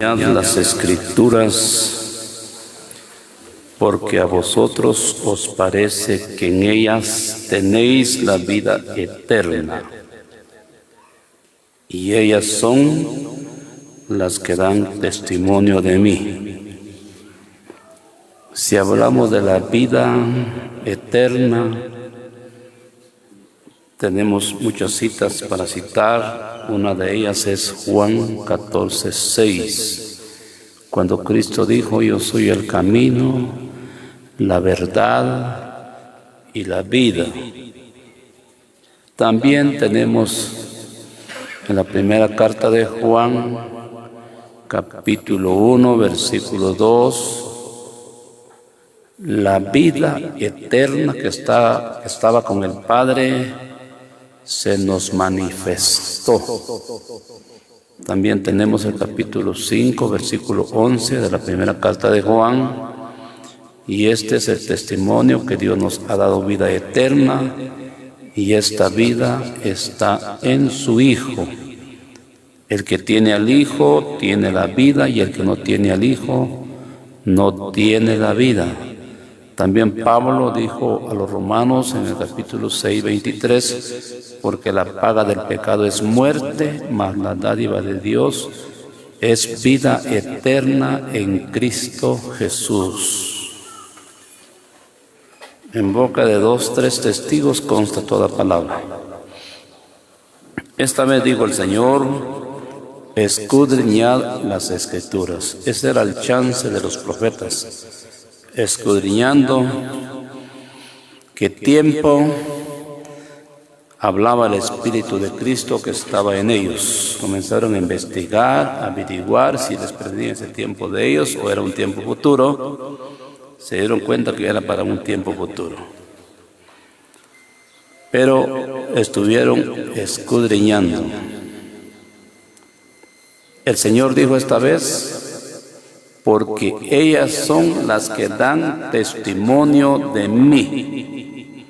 Las Escrituras, porque a vosotros os parece que en ellas tenéis la vida eterna, y ellas son las que dan testimonio de mí. Si hablamos de la vida eterna, tenemos muchas citas para citar. Una de ellas es Juan 14:6, cuando Cristo dijo: yo soy el camino, la verdad y la vida. También tenemos en la primera carta de Juan, capítulo 1, versículo 2, la vida eterna que estaba con el Padre se nos manifestó. También tenemos el capítulo 5, versículo 11 de la primera carta de Juan, y este es el testimonio que Dios nos ha dado vida eterna, y esta vida está en su Hijo. El que tiene al Hijo tiene la vida, y el que no tiene al Hijo no tiene la vida. También Pablo dijo a los romanos en el capítulo 6, 23, porque la paga del pecado es muerte, mas la dádiva de Dios es vida eterna en Cristo Jesús. En boca de 2, 3 testigos consta toda palabra. Esta vez digo el Señor: escudriñad las Escrituras. Ese era el chance de los profetas. Escudriñando qué tiempo hablaba el Espíritu de Cristo que estaba en ellos. Comenzaron a investigar, a averiguar si les perdía ese tiempo de ellos o era un tiempo futuro. Se dieron cuenta que era para un tiempo futuro. Pero estuvieron escudriñando. El Señor dijo esta vez: porque ellas son las que dan testimonio de mí.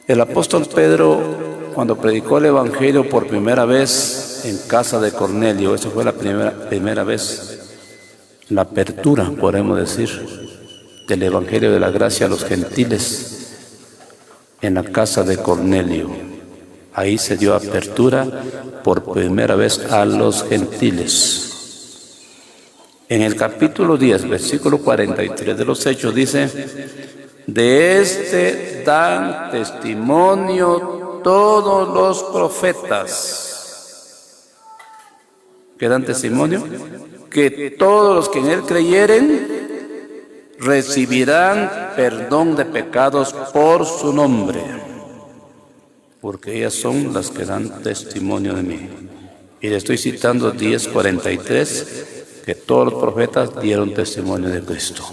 El apóstol Pedro, cuando predicó el Evangelio por primera vez en casa de Cornelio, esa fue la primera vez, la apertura, podemos decir, del Evangelio de la gracia a los gentiles, en la casa de Cornelio. Ahí se dio apertura por primera vez a los gentiles. En el capítulo 10, versículo 43 de los Hechos dice: de este dan testimonio todos los profetas. ¿Qué dan testimonio? Que todos los que en él creyeren recibirán perdón de pecados por su nombre, porque ellas son las que dan testimonio de mí. Y le estoy citando 10:43, que todos los profetas dieron testimonio de Cristo.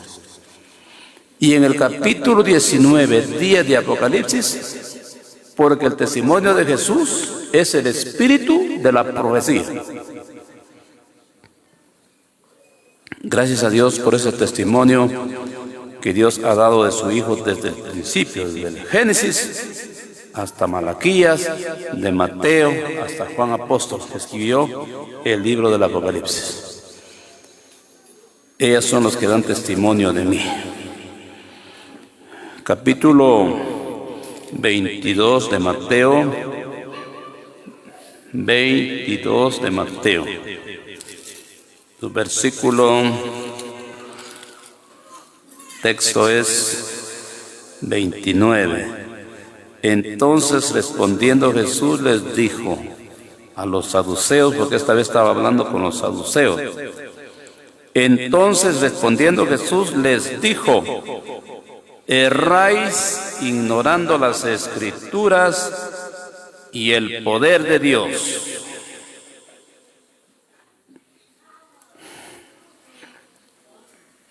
Y en el capítulo 19, 10 de Apocalipsis, porque el testimonio de Jesús es el espíritu de la profecía. Gracias a Dios por ese testimonio que Dios ha dado de su Hijo desde el principio, desde el Génesis hasta Malaquías, de Mateo hasta Juan Apóstol, que escribió el libro del Apocalipsis. Ellas son los que dan testimonio de mí. Capítulo 22 de Mateo. 22 de Mateo. Su versículo, texto es 29. Entonces respondiendo Jesús les dijo a los saduceos, porque esta vez estaba hablando con los saduceos. Entonces respondiendo Jesús les dijo: erráis ignorando las Escrituras y el poder de Dios.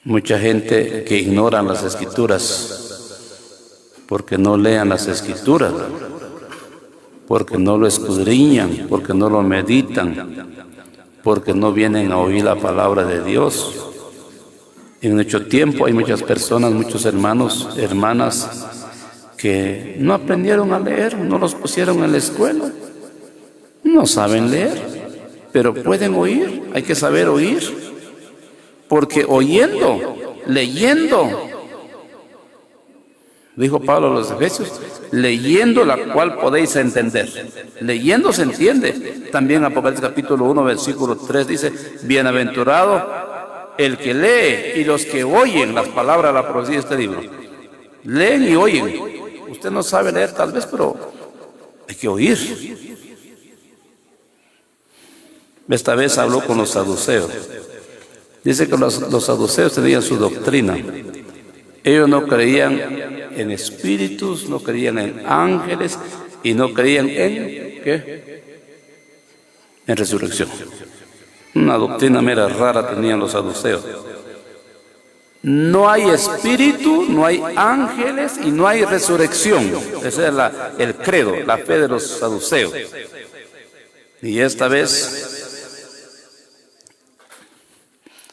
Mucha gente que ignora las Escrituras porque no lean las Escrituras, porque no lo escudriñan, porque no lo meditan, porque no vienen a oír la palabra de Dios. En nuestro tiempo hay muchas personas, muchos hermanos, hermanas, que no aprendieron a leer, no los pusieron en la escuela, no saben leer. pero pueden oír, hay que saber oír, porque oyendo, leyendo, dijo Pablo a los Efesios, leyendo la cual podéis entender. Leyendo se entiende. También Apocalipsis capítulo 1, versículo 3 dice, bienaventurado el que lee y los que oyen las palabras de la profecía de este libro. Leen y oyen. Usted no sabe leer tal vez, pero hay que oír. Esta vez habló con los saduceos. Dice que los saduceos tenían su doctrina. Ellos no creían en espíritus, no creían en ángeles y no creían en ¿qué? En resurrección. Una doctrina mera rara tenían los saduceos. No hay espíritu, no hay ángeles y no hay resurrección. Ese es el credo, la fe de los saduceos. Y esta vez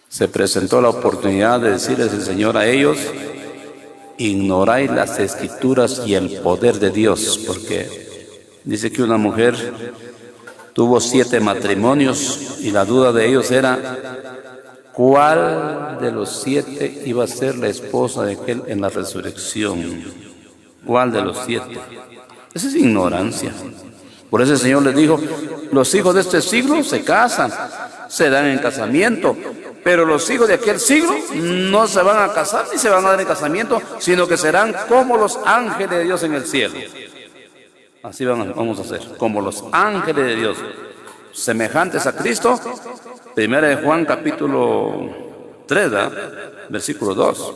se presentó la oportunidad de decirles el Señor a ellos, ignoráis las escrituras y el poder de Dios, porque dice que una mujer tuvo 7 matrimonios y la duda de ellos era cuál de los 7 iba a ser la esposa de aquel en la resurrección. ¿Cuál de los 7? Esa es ignorancia. Por eso el Señor les dijo, los hijos de este siglo se casan, se dan en casamiento, pero los hijos de aquel siglo no se van a casar ni se van a dar en casamiento, sino que serán como los ángeles de Dios en el cielo. Así vamos a hacer, como los ángeles de Dios, semejantes a Cristo. Primera de Juan capítulo 3, versículo 2.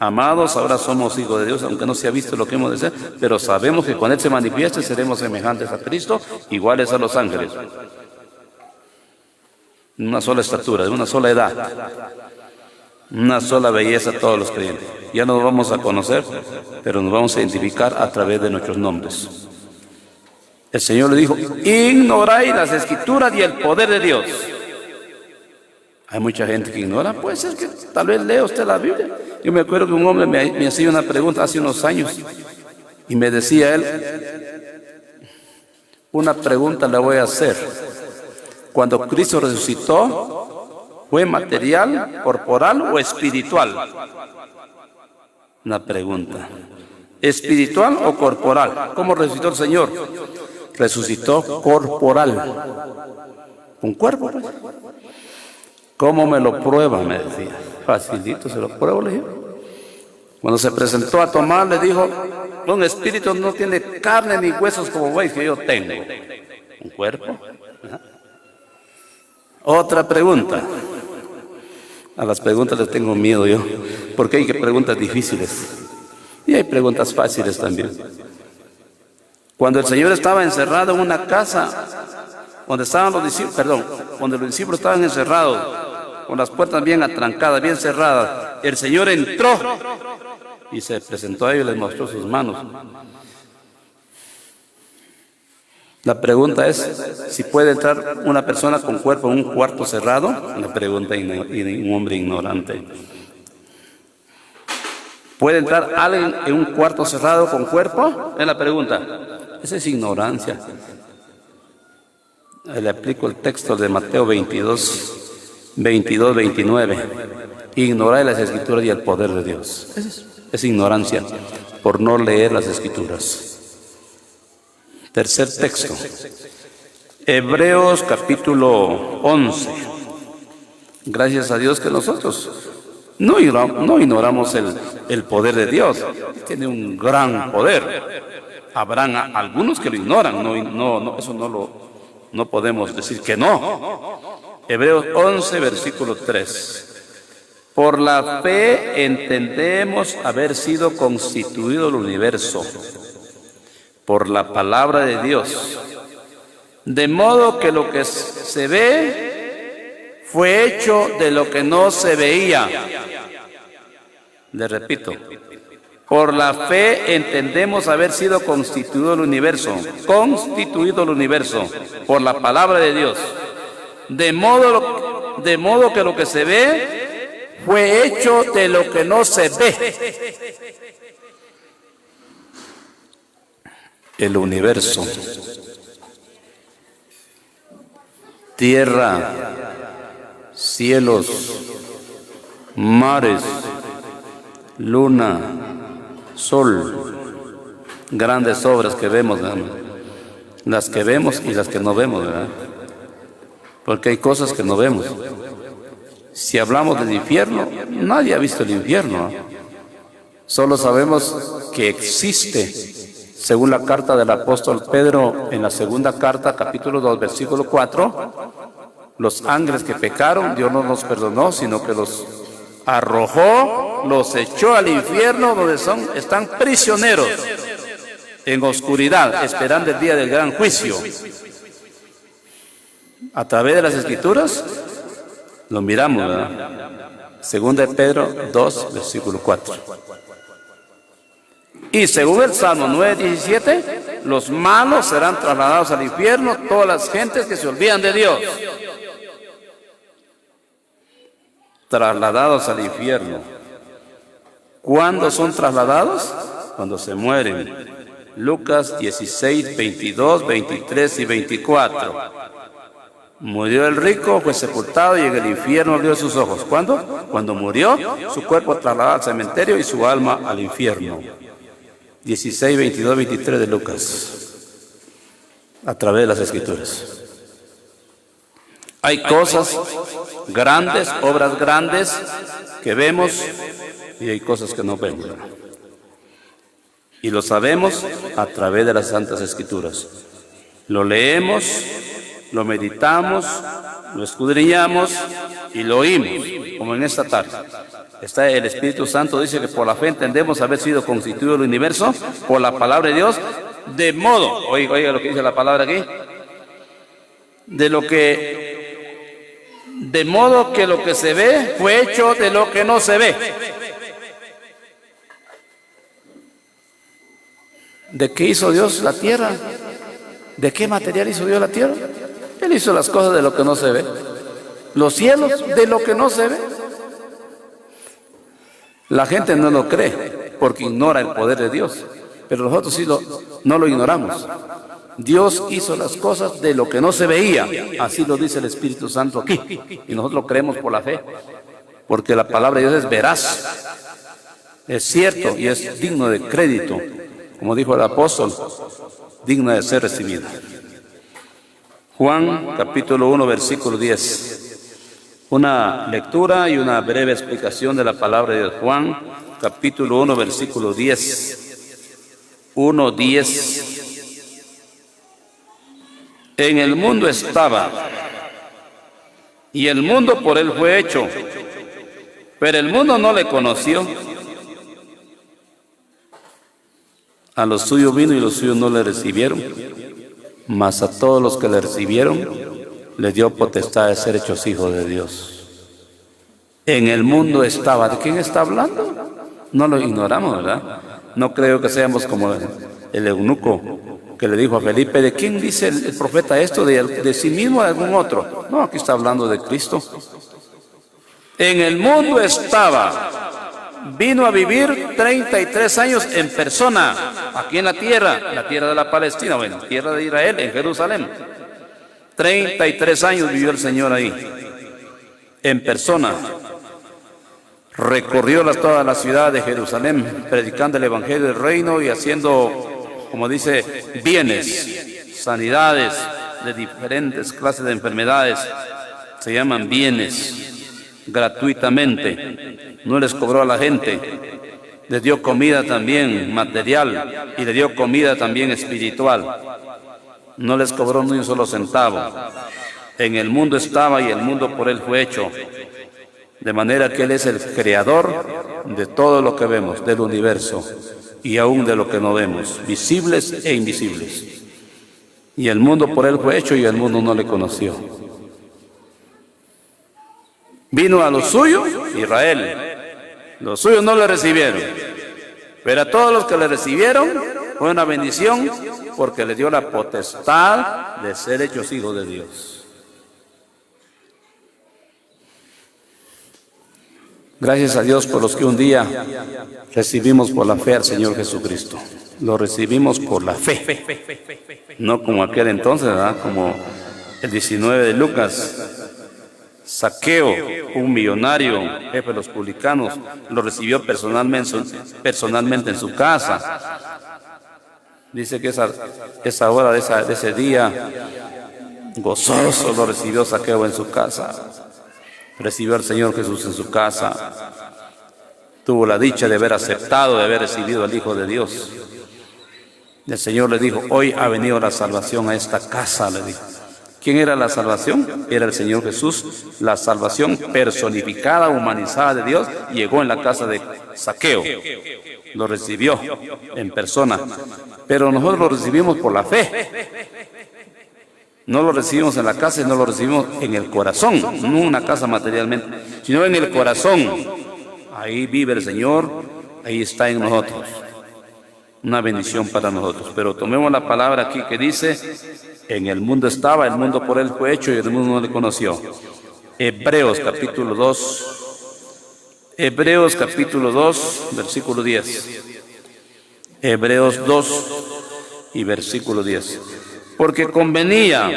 Amados, ahora somos hijos de Dios, aunque no se ha visto lo que hemos de ser, pero sabemos que cuando Él se manifieste seremos semejantes a Cristo, iguales a los ángeles. Una sola estatura, de una sola edad, una sola belleza todos los creyentes. Ya nos vamos a conocer, pero nos vamos a identificar a través de nuestros nombres. El Señor le dijo, ignoráis las escrituras y el poder de Dios. Hay mucha gente que ignora, puede ser que tal vez lea usted la Biblia. Yo me acuerdo que un hombre me hacía una pregunta hace unos años y me decía él, una pregunta le voy a hacer. Cuando Cristo resucitó, ¿fue material, corporal o espiritual? Una pregunta. ¿Espiritual o corporal? ¿Cómo resucitó el Señor? Resucitó corporal. ¿Con cuerpo? ¿Cómo me lo prueba? Me decía. Facilito, se lo pruebo, le dije. Cuando se presentó a Tomás, le dijo, un espíritu no tiene carne ni huesos como veis que yo tengo. ¿Un cuerpo? ¿Ah? Otra pregunta. A las preguntas les tengo miedo yo, porque hay preguntas difíciles y hay preguntas fáciles también. Cuando el Señor estaba encerrado en una casa, donde estaban los discípulos, donde los discípulos estaban encerrados, con las puertas bien atrancadas, bien cerradas, el Señor entró y se presentó a ellos y les mostró sus manos. La pregunta es si puede entrar una persona con cuerpo en un cuarto cerrado. Una pregunta de un hombre ignorante. ¿Puede entrar alguien en un cuarto cerrado con cuerpo? Es la pregunta. Esa es ignorancia. Le aplico el texto de Mateo 22:29. Ignorar las escrituras y el poder de Dios. Es ignorancia por no leer las escrituras. Tercer texto, Hebreos capítulo 11. Gracias a Dios que nosotros no ignoramos el poder de Dios. Tiene un gran poder. Habrán algunos que lo ignoran, eso no podemos decir que no. Hebreos 11, versículo 3. Por la fe entendemos haber sido constituido el universo por la palabra de Dios, de modo que lo que se ve fue hecho de lo que no se veía. Le repito, por la fe entendemos haber sido constituido el universo, por la palabra de Dios, de modo que lo que se ve fue hecho de lo que no se ve. El universo. tierra, cielos, mares, luna, sol, grandes obras que vemos, ¿verdad? Las que vemos y las que no vemos, ¿verdad? Porque hay cosas que no vemos. Si hablamos del infierno, nadie ha visto el infierno, ¿no? Solo sabemos que existe, según la carta del apóstol Pedro, en la segunda carta, capítulo 2, versículo 4, los ángeles que pecaron, Dios no los perdonó, sino que los arrojó, los echó al infierno, donde están prisioneros, en oscuridad, esperando el día del gran juicio. A través de las Escrituras, lo miramos, ¿verdad? Segunda de Pedro 2, versículo 4. Y según el Salmo 9:17, los malos serán trasladados al infierno, todas las gentes que se olvidan de Dios. Trasladados al infierno. ¿Cuándo son trasladados? Cuando se mueren. Lucas 16, 22, 23 y 24. Murió el rico, fue sepultado y en el infierno abrió sus ojos. ¿Cuándo? Cuando murió, su cuerpo trasladado al cementerio y su alma al infierno. 16, 22, 23 de Lucas. A través de las Escrituras. Hay cosas grandes, obras grandes que vemos y hay cosas que no vemos. Y lo sabemos a través de las Santas Escrituras. Lo leemos, lo meditamos, lo escudriñamos y lo oímos, como en esta tarde. Está el Espíritu Santo, dice que por la fe entendemos haber sido constituido el universo por la palabra de Dios, de modo, oiga lo que dice la palabra aquí, de modo que lo que se ve fue hecho de lo que no se ve. ¿De qué hizo Dios la tierra? ¿De qué material hizo Dios la tierra? Él hizo las cosas de lo que no se ve. Los cielos de lo que no se ve. La gente no lo cree porque ignora el poder de Dios, pero nosotros sí no lo ignoramos. Dios hizo las cosas de lo que no se veía, así lo dice el Espíritu Santo aquí, y nosotros lo creemos por la fe, porque la palabra de Dios es veraz, es cierto y es digno de crédito, como dijo el apóstol, digna de ser recibida. Juan capítulo 1 versículo 10. Una lectura y una breve explicación de la palabra de Dios. Juan capítulo 1 versículo 10. 1:10. En el mundo estaba, y el mundo por él fue hecho, pero el mundo no le conoció. A los suyos vino y los suyos no le recibieron, mas a todos los que le recibieron, le dio potestad de ser hechos hijos de Dios. En el mundo estaba. ¿De quién está hablando? No lo ignoramos, ¿verdad? No creo que seamos como el eunuco que le dijo a Felipe, ¿de quién dice el profeta esto? ¿De sí mismo o de algún otro? No, aquí está hablando de Cristo. En el mundo estaba, vino a vivir 33 años en persona, aquí en la tierra de la Palestina, bueno, tierra de Israel, en Jerusalén. 33 años vivió el Señor ahí, en persona. Recorrió toda la ciudad de Jerusalén, predicando el Evangelio del Reino y haciendo, como dice, bienes, sanidades de diferentes clases de enfermedades, se llaman bienes, gratuitamente. No les cobró a la gente, les dio comida también material y le dio comida también espiritual. No les cobró ni un solo centavo. En el mundo estaba y el mundo por él fue hecho. De manera que Él es el creador de todo lo que vemos, del universo, y aún de lo que no vemos, visibles e invisibles. Y el mundo por Él fue hecho y el mundo no le conoció. Vino a los suyos, Israel. Los suyos no le recibieron. Pero a todos los que le recibieron fue una bendición porque le dio la potestad de ser hechos hijos de Dios. Gracias a Dios por los que un día recibimos por la fe al Señor Jesucristo. Lo recibimos por la fe. No como aquel entonces, ¿verdad? Como el 19 de Lucas. Zaqueo, un millonario, jefe de los publicanos, lo recibió personalmente en su casa. Dice que esa hora de ese día, gozoso lo recibió Zaqueo en su casa. Recibió al Señor Jesús en su casa. Tuvo la dicha de haber aceptado, de haber recibido al Hijo de Dios. El Señor le dijo: hoy ha venido la salvación a esta casa, le dijo. ¿Quién era la salvación? Era el Señor Jesús. La salvación personificada, humanizada de Dios, llegó en la casa de Zaqueo. Lo recibió en persona. Pero nosotros lo recibimos por la fe. No lo recibimos en la casa, no lo recibimos en el corazón. No en una casa materialmente, sino en el corazón. Ahí vive el Señor, ahí está en nosotros. Una bendición para nosotros. Pero tomemos la palabra aquí que dice: en el mundo estaba, el mundo por él fue hecho y el mundo no le conoció. Hebreos capítulo 2. Hebreos capítulo 2, versículo 10. Hebreos 2 y versículo 10. Porque convenía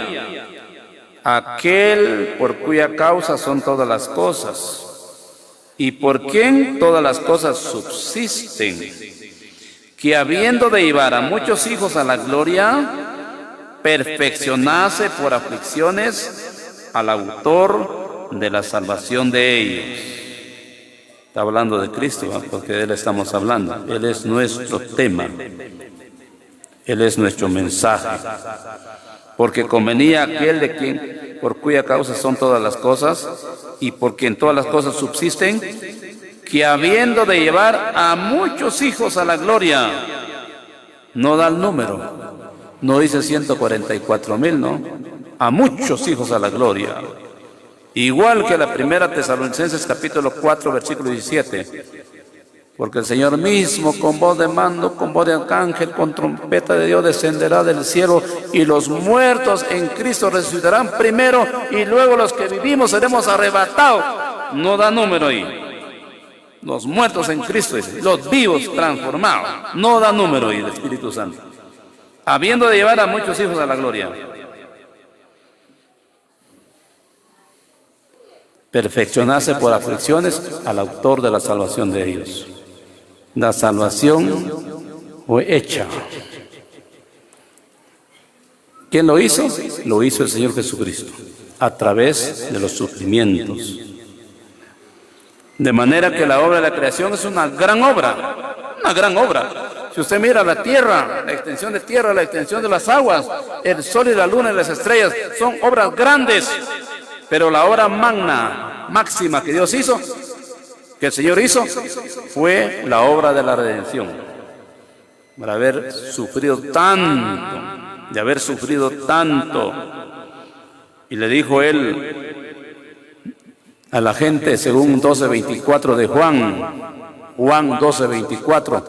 aquel por cuya causa son todas las cosas, y por quien todas las cosas subsisten, que habiendo de llevar a muchos hijos a la gloria, perfeccionase por aflicciones al autor de la salvación de ellos. Está hablando de Cristo, ¿no? Porque de Él estamos hablando. Él es nuestro tema. Él es nuestro mensaje. Porque convenía aquel de quien, por cuya causa son todas las cosas, y por quien todas las cosas subsisten, que habiendo de llevar a muchos hijos a la gloria, no da el número, no dice 144,000, ¿no? A muchos hijos a la gloria. Igual que la primera Tesalonicenses capítulo 4 versículo 17. Porque el Señor mismo con voz de mando, con voz de arcángel, con trompeta de Dios descenderá del cielo, y los muertos en Cristo resucitarán primero, y luego los que vivimos seremos arrebatados. No da número ahí. Los muertos en Cristo, dice, los vivos transformados. No da número ahí el Espíritu Santo. Habiendo de llevar a muchos hijos a la gloria. Perfeccionarse por aflicciones al autor de la salvación de ellos. La salvación fue hecha. ¿Quién lo hizo? Lo hizo el Señor Jesucristo, a través de los sufrimientos. De manera que la obra de la creación es una gran obra, una gran obra. Si usted mira la tierra, la extensión de tierra, la extensión de las aguas, el sol y la luna y las estrellas, son obras grandes. Pero la obra magna, máxima que Dios hizo, que el Señor hizo, fue la obra de la redención. Para haber sufrido tanto, de haber sufrido tanto. Y le dijo él a la gente, según 12:24 de Juan 12:24,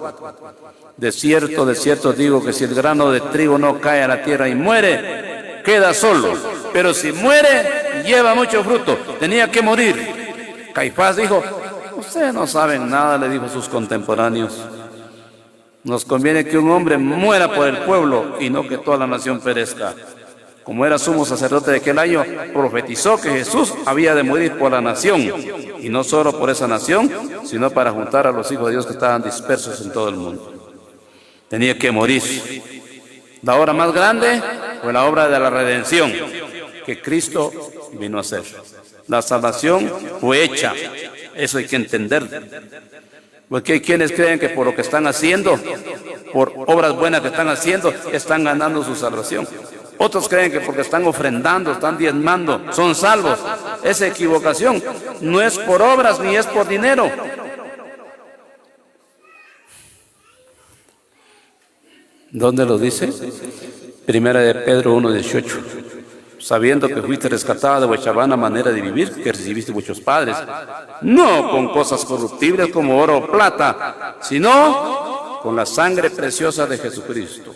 de cierto digo que si el grano de trigo no cae a la tierra y muere, queda solo, pero si muere, lleva mucho fruto. Tenía que morir. Caifás dijo: ustedes no saben nada, le dijo a sus contemporáneos. Nos conviene que un hombre muera por el pueblo y no que toda la nación perezca. Como era sumo sacerdote de aquel año, profetizó que Jesús había de morir por la nación, y no solo por esa nación, sino para juntar a los hijos de Dios que estaban dispersos en todo el mundo. Tenía que morir. La obra más grande fue la obra de la redención que Cristo vino a hacer. La salvación fue hecha. Eso hay que entender. Porque hay quienes creen que por lo que están haciendo, por obras buenas que están haciendo, están ganando su salvación. Otros creen que porque están ofrendando, están diezmando, son salvos. Esa equivocación no es por obras ni es por dinero. ¿Dónde lo dice? Primera de Pedro 1:18. Sabiendo que fuiste rescatada de vuestra vana manera de vivir que recibiste vuestros padres, no con cosas corruptibles como oro o plata, sino con la sangre preciosa de Jesucristo.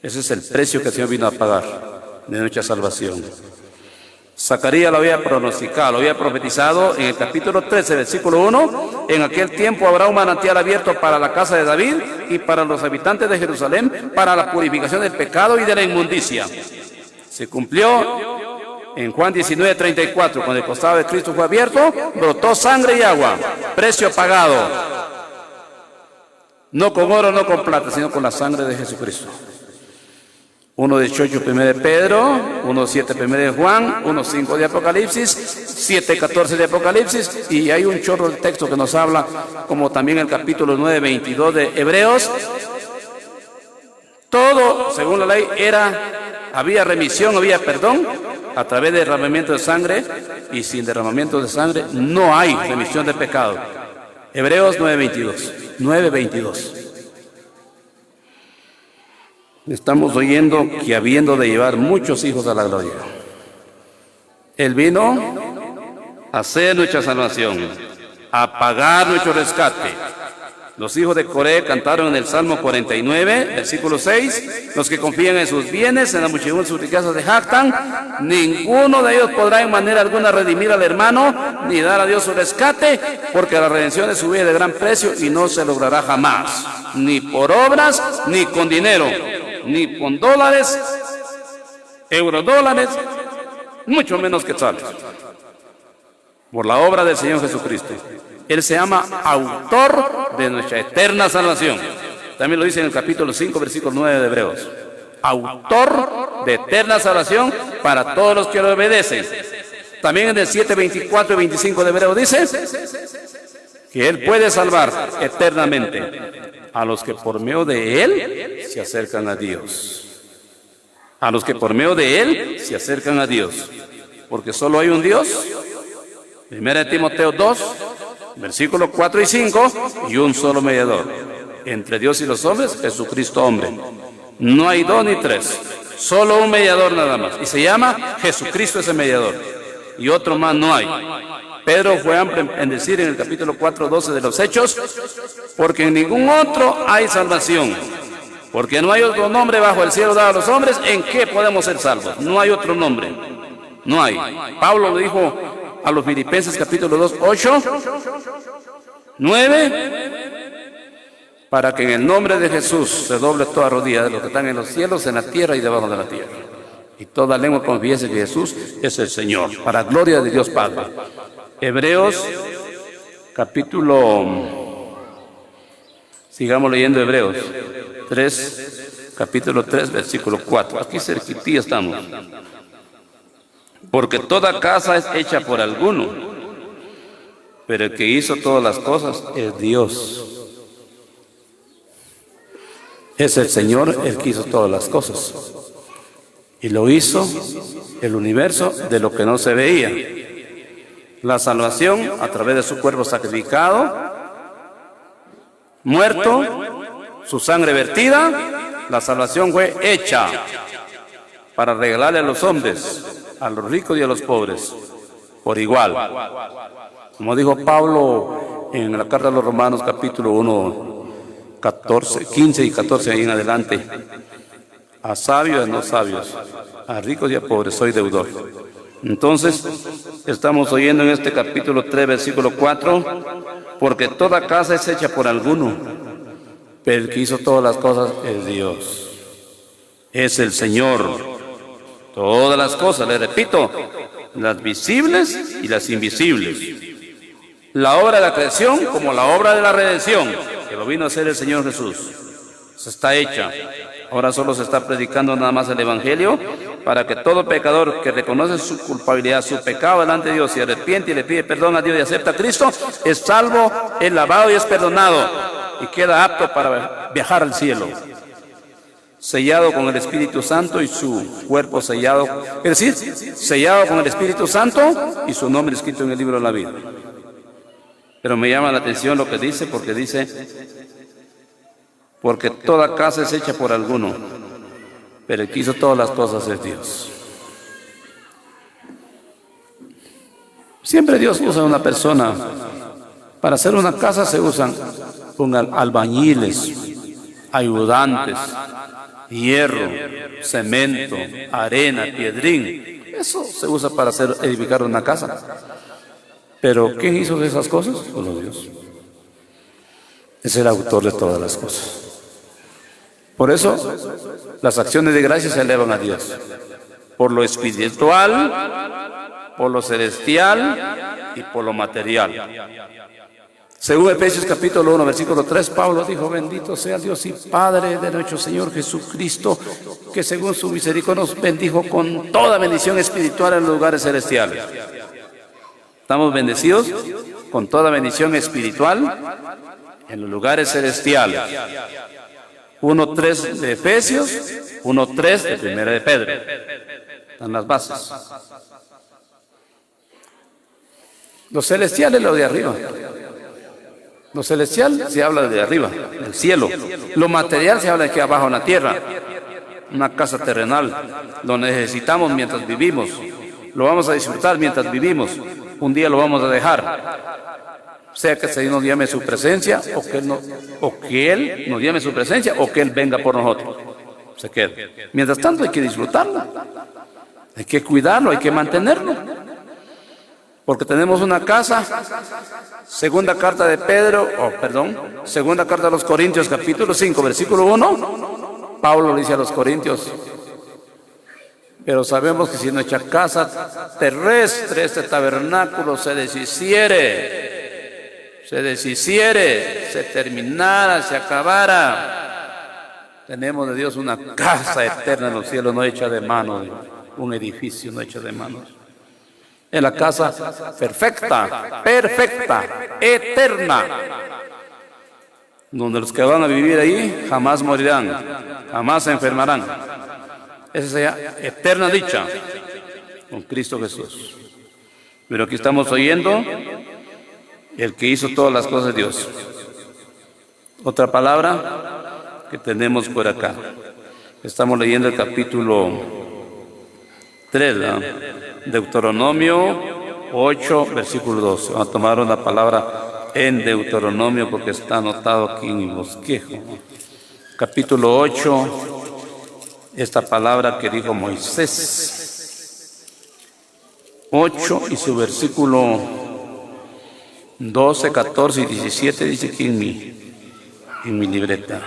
Ese es el precio que el Señor vino a pagar de nuestra salvación. Zacarías lo había pronosticado, lo había profetizado en el capítulo 13, versículo 1. En aquel tiempo habrá un manantial abierto para la casa de David y para los habitantes de Jerusalén, para la purificación del pecado y de la inmundicia. Se cumplió en Juan 19:34, cuando el costado de Cristo fue abierto, brotó sangre y agua, precio pagado. No con oro, no con plata, sino con la sangre de Jesucristo. 1:18 1 de Pedro, 1:7 1 de Juan, 1:5 de Apocalipsis, 7:14 de Apocalipsis, y hay un chorro de texto que nos habla, como también el capítulo 9:22 de Hebreos. Todo, según la ley, había remisión, había perdón a través de derramamiento de sangre, y sin derramamiento de sangre no hay remisión de pecado. Hebreos 9:22. Estamos oyendo que habiendo de llevar muchos hijos a la gloria, Él vino a hacer nuestra salvación, a pagar nuestro rescate. Los hijos de Coré cantaron en el Salmo 49, versículo 6, los que confían en sus bienes, en la muchedumbre de sus riquezas se jactan, ninguno de ellos podrá en manera alguna redimir al hermano, ni dar a Dios su rescate, porque la redención de su vida es de gran precio y no se logrará jamás, ni por obras, ni con dinero, ni con dólares, eurodólares, mucho menos quetzales, por la obra del Señor Jesucristo. Él se llama autor de nuestra eterna salvación. También lo dice en el capítulo 5, versículo 9 de Hebreos. Autor de eterna salvación para todos los que lo obedecen. También en el 7, 24 y 25 de Hebreos dice que Él puede salvar eternamente a los que por medio de Él se acercan a Dios. A los que por medio de Él se acercan a Dios. Porque solo hay un Dios. 1 Timoteo 2, versículos 4 y 5, y un solo mediador entre Dios y los hombres, Jesucristo hombre. No hay dos ni tres, solo un mediador nada más, y se llama Jesucristo ese mediador, y otro más no hay. Pedro fue amplio en decir en el capítulo 4, 12 de los Hechos, porque en ningún otro hay salvación, porque no hay otro nombre bajo el cielo dado a los hombres en que podemos ser salvos. No hay otro nombre, no hay. Pablo lo dijo a los Filipenses capítulo 2, 8, 9, para que en el nombre de Jesús se doble toda rodilla de los que están en los cielos, en la tierra y debajo de la tierra, y toda lengua confiese que Jesús es el Señor, para gloria de Dios Padre. Hebreos capítulo, sigamos leyendo Hebreos 3, capítulo 3, versículo 4, aquí cerquitilla estamos. Porque toda casa es hecha por alguno, pero el que hizo todas las cosas es Dios. Es el Señor el que hizo todas las cosas. Y lo hizo el universo de lo que no se veía. La salvación a través de su cuerpo sacrificado, muerto, su sangre vertida, la salvación fue hecha para regalarle a los hombres, a los ricos y a los pobres, por igual. Como dijo Pablo en la carta a los Romanos, capítulo 1, 15 y 14, ahí en adelante, a sabios y a no sabios, a ricos y a pobres, soy deudor. Entonces, estamos oyendo en este capítulo 3, versículo 4, porque toda casa es hecha por alguno, pero el que hizo todas las cosas es Dios, es el Señor. Todas las cosas, le repito, las visibles y las invisibles. La obra de la creación como la obra de la redención, que lo vino a hacer el Señor Jesús. Se está hecha. Ahora solo se está predicando nada más el Evangelio para que todo pecador que reconoce su culpabilidad, su pecado delante de Dios y arrepiente y le pide perdón a Dios y acepta a Cristo, es salvo, es lavado y es perdonado y queda apto para viajar al cielo. Sellado con el Espíritu Santo y su cuerpo sellado, es decir, sellado con el Espíritu Santo y su nombre escrito en el libro de la vida. Pero me llama la atención lo que dice, porque toda casa es hecha por alguno, pero el que hizo todas las cosas es Dios. Siempre Dios usa a una persona. Para hacer una casa se usan albañiles, ayudantes, hierro, cemento, arena, piedrín. Eso se usa para edificar una casa. Pero ¿quién hizo esas cosas? Solo Dios. Es el autor de todas las cosas. Por eso las acciones de gracia se elevan a Dios. por lo espiritual, por lo celestial y por lo material. Según Efesios capítulo 1, versículo 3, Pablo dijo: bendito sea Dios y Padre de nuestro Señor Jesucristo, que según su misericordia nos bendijo con toda bendición espiritual en los lugares celestiales. Estamos bendecidos con toda bendición espiritual en los lugares celestiales. 1.3 de Efesios, 1.3 de Primera de Pedro. Están las bases. Lo celestial es lo de arriba. Lo celestial se habla de arriba, del cielo. Lo material se habla de aquí abajo en la tierra. Una casa terrenal. Lo necesitamos mientras vivimos. Lo vamos a disfrutar mientras vivimos. Un día lo vamos a dejar. Sea que se nos llame su presencia, o que Él nos llame su presencia, o que Él venga por nosotros. Se queda. Mientras tanto hay que disfrutarlo. Hay que cuidarlo, hay que mantenerlo. Porque tenemos una casa. Segunda carta de segunda carta a los Corintios, capítulo 5, versículo 1. Pablo dice a los Corintios: pero sabemos que si nuestra casa terrestre, este tabernáculo, se deshiciere, se terminara, se acabara, tenemos de Dios una casa eterna en los cielos, no hecha de manos, un edificio no hecho de manos. Es la casa perfecta, eterna, donde los que van a vivir ahí jamás morirán, jamás se enfermarán. Esa es eterna dicha con Cristo Jesús. Pero aquí estamos oyendo el que hizo todas las cosas, Dios. Otra palabra que tenemos por acá. Estamos leyendo el capítulo 3, ¿no? Deuteronomio 8, versículo 2. Vamos a tomar una palabra en Deuteronomio porque está anotado aquí en mi bosquejo. Capítulo 8, esta palabra que dijo Moisés. 8 y su versículo 12, 14 y 17 dice aquí en mi libreta.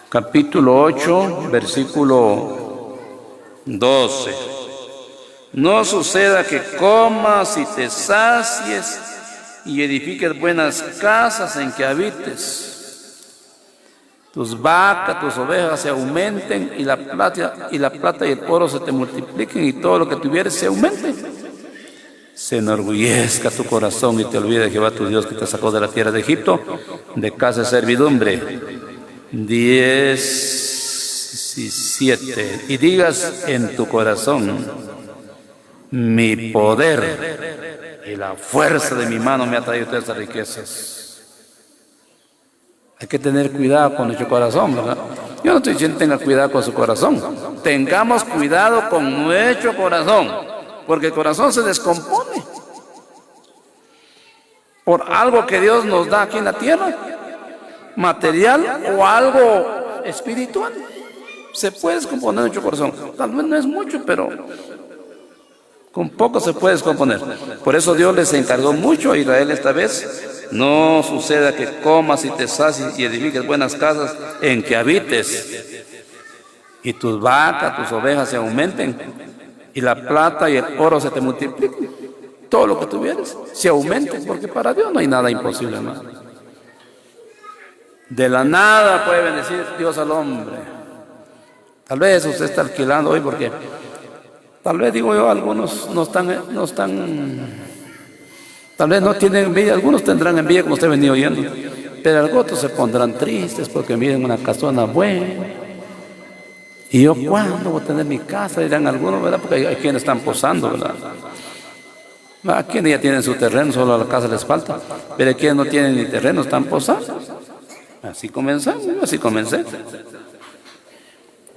Capítulo 8, versículo 12. No suceda que comas y te sacies y edifiques buenas casas en que habites. Tus vacas, tus ovejas se aumenten y la plata y el oro se te multipliquen y todo lo que tuvieres se aumente. Se enorgullezca tu corazón y te olvide de Jehová tu Dios que te sacó de la tierra de Egipto, de casa de servidumbre. 17. Y digas en tu corazón: mi poder y la fuerza de mi mano me ha traído todas estas riquezas. Hay que tener cuidado con nuestro corazón, ¿verdad? Yo no estoy diciendo que tenga cuidado con su corazón. Tengamos cuidado con nuestro corazón, porque el corazón se descompone por algo que Dios nos da aquí en la tierra, material o algo espiritual. Se puede descomponer nuestro corazón. Tal vez no es mucho, pero con poco se puede descomponer. Por eso Dios les encargó mucho a Israel esta vez: no suceda que comas y te sacies y edifiques buenas casas en que habites, y tus vacas, tus ovejas se aumenten, y la plata y el oro se te multipliquen. Todo lo que tuvieres se aumente, porque para Dios no hay nada imposible, ¿no? De la nada puede bendecir Dios al hombre. Tal vez usted está alquilando hoy porque tal vez, digo yo, algunos no están, tal vez no tienen envidia, algunos tendrán envidia como usted ha venido oyendo, pero algunos se pondrán tristes porque miren una casona buena. Y yo, ¿cuándo voy a tener mi casa? Dirán algunos, ¿verdad? Porque hay quienes están posando, ¿verdad? Hay quienes ya tienen su terreno, solo a la casa les falta, pero hay quienes no tienen ni terreno, están posando. Así comenzamos, yo así comencé.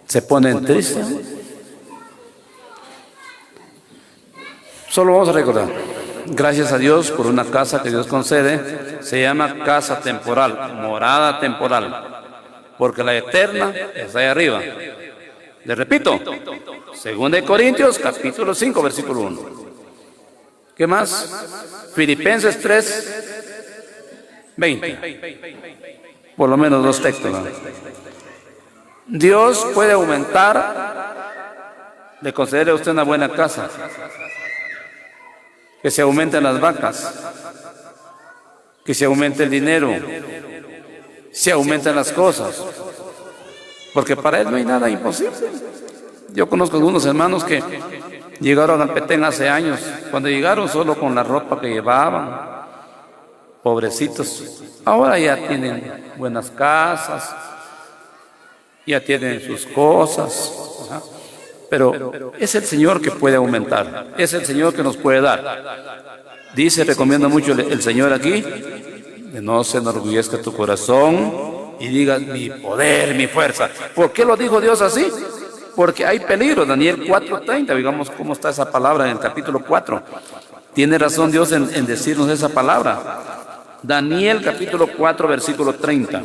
Se ponen tristes. Solo vamos a recordar: gracias a Dios por una casa que Dios concede. Se llama casa temporal, morada temporal, porque la eterna está ahí arriba. Les repito, 2 Corintios capítulo 5, versículo 1. ¿Qué más? Filipenses 3, 20. Por lo menos 2 textos, ¿no? Dios puede aumentar le concederé a usted una buena casa, que se aumenten las vacas, que se aumente el dinero, se aumentan las cosas, porque para Él no hay nada imposible. Yo conozco algunos hermanos que llegaron al Petén hace años, cuando llegaron solo con la ropa que llevaban, pobrecitos, ahora ya tienen buenas casas, ya tienen sus cosas, ¿verdad? Pero es el Señor que puede aumentar, es el Señor que nos puede dar. Dice, recomienda mucho el Señor aquí, que no se enorgullezca tu corazón y digas mi poder, mi fuerza. ¿Por qué lo dijo Dios así? Porque hay peligro. Daniel 4:30, digamos cómo está esa palabra en el capítulo 4. Tiene razón Dios en decirnos esa palabra. Daniel capítulo 4, versículo 30.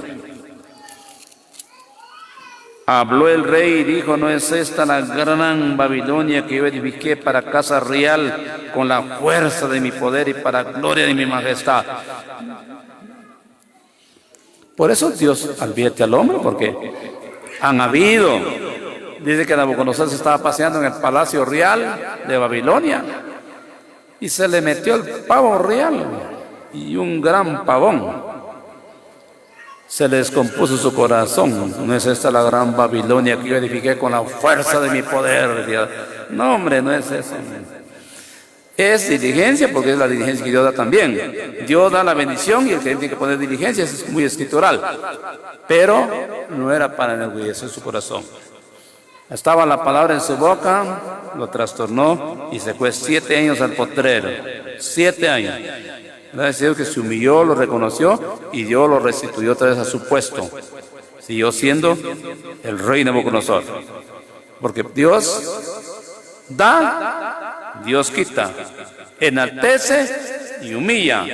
Habló el rey y dijo, ¿no es esta la gran Babilonia que yo edifiqué para casa real con la fuerza de mi poder y para gloria de mi majestad? Por eso Dios advierte al hombre, porque han habido. Dice que Nabucodonosor se estaba paseando en el palacio real de Babilonia y se le metió el pavo real y un gran pavón. Se le descompuso su corazón. ¿No es esta la gran Babilonia que yo edifiqué con la fuerza de mi poder? No, hombre, no es eso. Es diligencia, porque es la diligencia que Dios da también. Dios da la bendición y el que tiene que poner diligencia es muy escritural. Pero no era para enorgullecer su corazón. Estaba la palabra en su boca, lo trastornó y se fue 7 años al potrero. 7 años. Gracias a Dios que se humilló, lo reconoció y Dios lo restituyó otra vez a su puesto. Siguió siendo el rey Nabucodonosor. Porque Dios da, Dios quita, enaltece y humilla,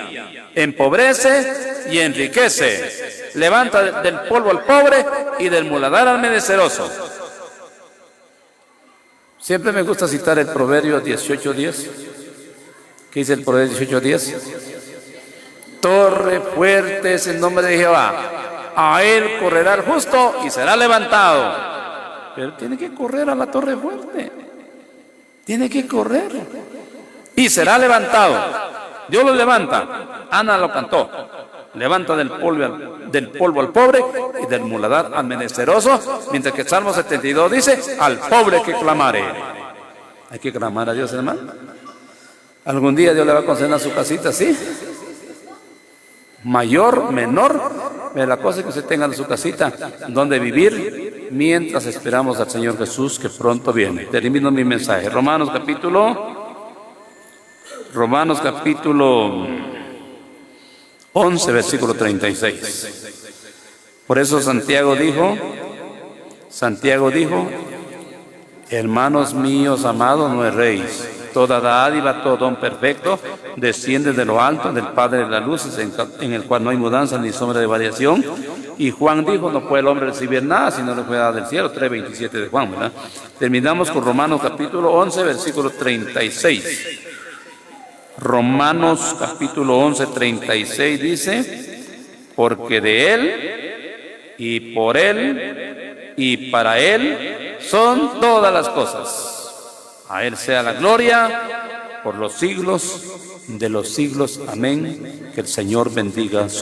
empobrece y enriquece, levanta del polvo al pobre y del muladar al menesteroso. Siempre me gusta citar el Proverbio 18:10. ¿Qué dice el Proverbio 18:10? Torre fuerte es el nombre de Jehová, a él correrá el justo y será levantado. Pero tiene que correr a la torre fuerte, tiene que correr y será levantado. Dios lo levanta. Ana lo cantó, levanta del polvo al pobre y del muladar al menesteroso, mientras que el Salmo 72 dice, al pobre que clamare. Hay que clamar a Dios, hermano. Algún día Dios le va a conceder a su casita, ¿sí? Mayor, menor, pero la cosa es que usted tenga en su casita donde vivir mientras esperamos al Señor Jesús que pronto viene. Termino mi mensaje. Romanos capítulo 11, versículo 36. Por eso Santiago dijo, hermanos míos amados, no erréis. Toda dádiva, todo don perfecto, desciende de lo alto, del Padre de las luces, en el cual no hay mudanza ni sombra de variación. Y Juan dijo, no puede el hombre recibir nada si no le fue dado del cielo, 3:27 de Juan, ¿verdad? Terminamos con Romanos capítulo 11, versículo 36. Romanos capítulo 11, 36 dice, porque de Él, y por Él, y para Él, son todas las cosas. A Él sea la gloria por los siglos de los siglos. Amén. Que el Señor bendiga su